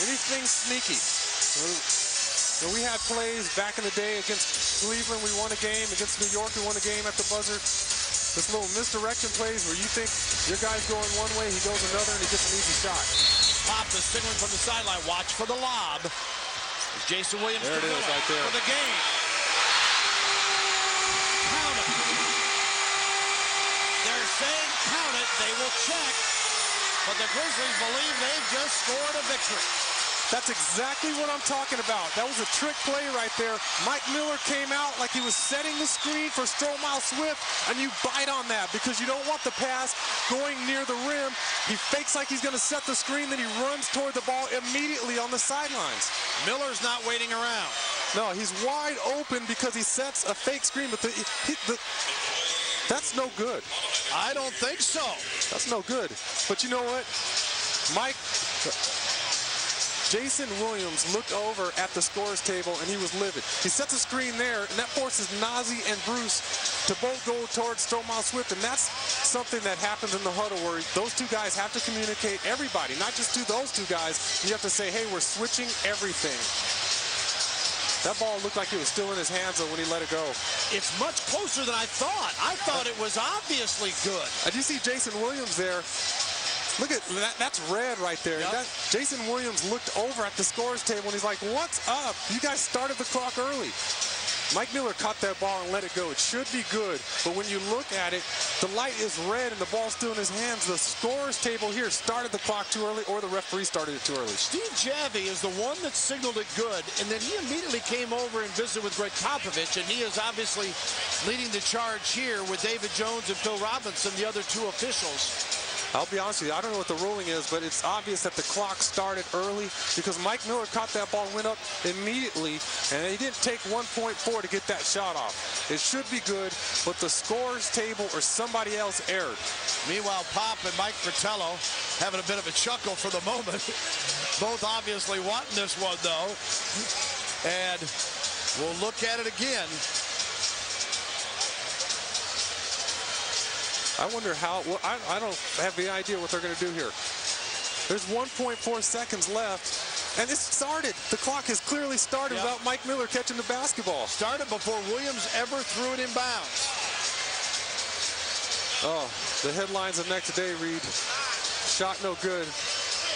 anything sneaky. So we had plays back in the day against Cleveland. We won a game. Against New York, we won a game at the buzzer. This little misdirection plays where you think your guy's going one way, he goes another, and he gets an easy shot. Pop is signaling from the sideline. Watch for the lob. Jason Williams there it is right there. For the game. Count it. They're saying count it. They will check. But the Grizzlies believe they've just scored a victory. That's exactly what I'm talking about. That was a trick play right there. Mike Miller came out like he was setting the screen for Stromile Swift, and you bite on that because you don't want the pass going near the rim. He fakes like he's going to set the screen, then he runs toward the ball immediately on the sidelines. Miller's not waiting around. No, he's wide open because he sets a fake screen, but that's no good. I don't think so. That's no good. But you know what? Jason Williams looked over at the scores table, and he was livid. He sets a screen there, and that forces Nazi and Bruce to both go towards Stromile Swift, and that's something that happens in the huddle where those two guys have to communicate, everybody, not just to those two guys. You have to say, hey, we're switching everything. That ball looked like it was still in his hands, though, when he let it go. It's much closer than I thought. I thought it was obviously good. Did you see Jason Williams there? Look at that, that's red right there. Yep. Jason Williams looked over at the scores table, and he's like, what's up? You guys started the clock early. Mike Miller caught that ball and let it go. It should be good, but when you look at it, the light is red and the ball's still in his hands. The scores table here started the clock too early, or the referee started it too early. Steve Javy is the one that signaled it good, and then he immediately came over and visited with Greg Popovich, and he is obviously leading the charge here with David Jones and Phil Robinson, the other two officials. I'll be honest with you, I don't know what the ruling is, but it's obvious that the clock started early because Mike Miller caught that ball, went up immediately, and he didn't take 1.4 to get that shot off. It should be good, but the scores table or somebody else erred. Meanwhile, Pop and Mike Fratello having a bit of a chuckle for the moment. Both obviously wanting this one, though. And we'll look at it again. I wonder how, well, I don't have the idea what they're going to do here. There's 1.4 seconds left, and this started. The clock has clearly started without Mike Miller catching the basketball. Started before Williams ever threw it in bounds. Oh, the headlines the next day read, shot no good.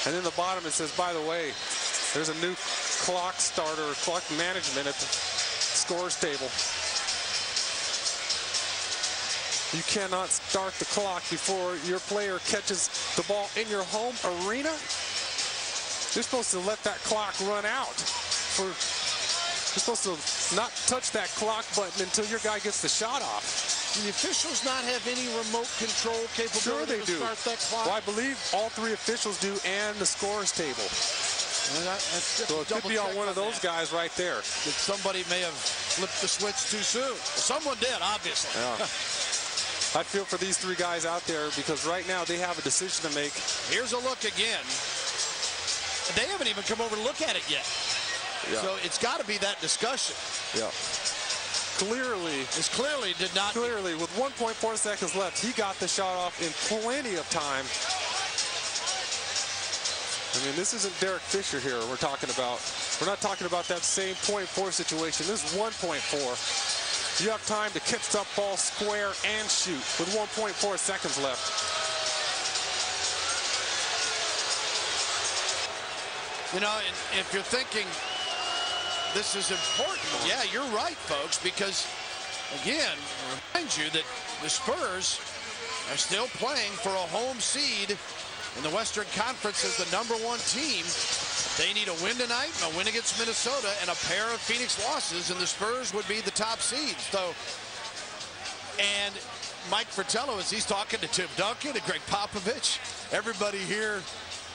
And in the bottom it says, by the way, there's a new clock starter, clock management at the scores table. You cannot start the clock before your player catches the ball in your home arena. You're supposed to let that clock run out. You're supposed to not touch that clock button until your guy gets the shot off. Do the officials not have any remote control capability Sure they to do. start that clock? Well, I believe all three officials do, and the scores table. So it could be on one of those guys right there. That somebody may have flipped the switch too soon. Well, someone did, obviously. Yeah. I feel for these three guys out there because right now they have a decision to make. Here's a look again. They haven't even come over to look at it yet. Yeah. So it's got to be that discussion. Yeah. Clearly did not. Clearly, with 1.4 seconds left, he got the shot off in plenty of time. I mean, this isn't Derek Fisher here we're talking about. We're not talking about that same 0.4 situation. This is 1.4. You have time to catch that ball square and shoot with 1.4 seconds left. You know, if you're thinking this is important, yeah, you're right, folks, because, again, remind you that the Spurs are still playing for a home seed in the Western Conference as the #1 team. They need a win tonight and a win against Minnesota and a pair of Phoenix losses, and the Spurs would be the top seeds. So, and Mike Fratello, as he's talking to Tim Duncan and Greg Popovich, everybody here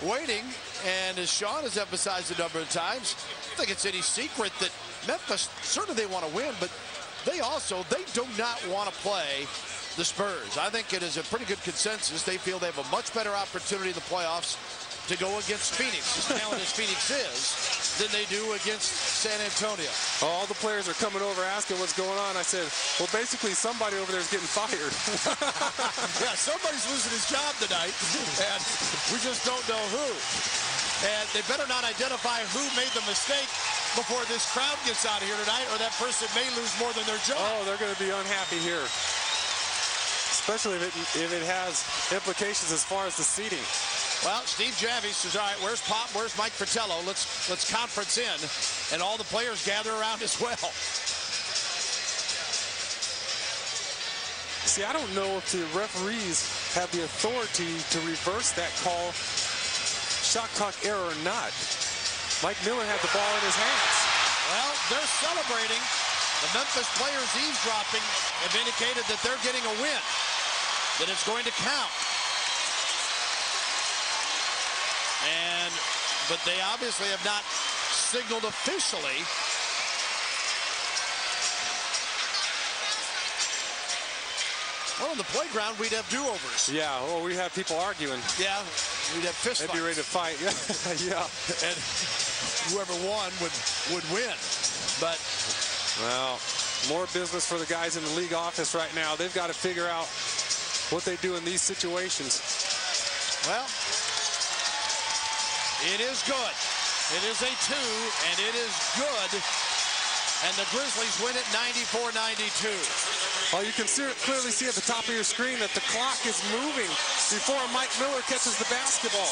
waiting, and as Sean has emphasized a number of times, I don't think it's any secret that Memphis, certainly they want to win, but they do not want to play the Spurs. I think it is a pretty good consensus. They feel they have a much better opportunity in the playoffs to go against Phoenix, as talented as Phoenix is, than they do against San Antonio. All the players are coming over asking what's going on. I said, well, basically somebody over there is getting fired. Yeah, somebody's losing his job tonight, and we just don't know who. And they better not identify who made the mistake before this crowd gets out of here tonight, or that person may lose more than their job. Oh, they're going to be unhappy here, especially if it has implications as far as the seating. Well, Steve Javie says, all right, where's Pop? Where's Mike Fratello? Let's conference in. And all the players gather around as well. See, I don't know if the referees have the authority to reverse that call, shot clock error or not. Mike Miller had the ball in his hands. Well, they're celebrating. The Memphis players eavesdropping have indicated that they're getting a win, that it's going to count. But they obviously have not signaled officially. Well, on the playground, we'd have do-overs. Yeah, well, we have people arguing. Yeah, we'd have fist They'd fights. be ready to fight. Yeah. And whoever won would win. But, well, more business for the guys in the league office right now. They've got to figure out what they do in these situations. well, it is good. It is a 2, and it is good. And the Grizzlies win it 94-92. Well, you can clearly see at the top of your screen that the clock is moving before Mike Miller catches the basketball.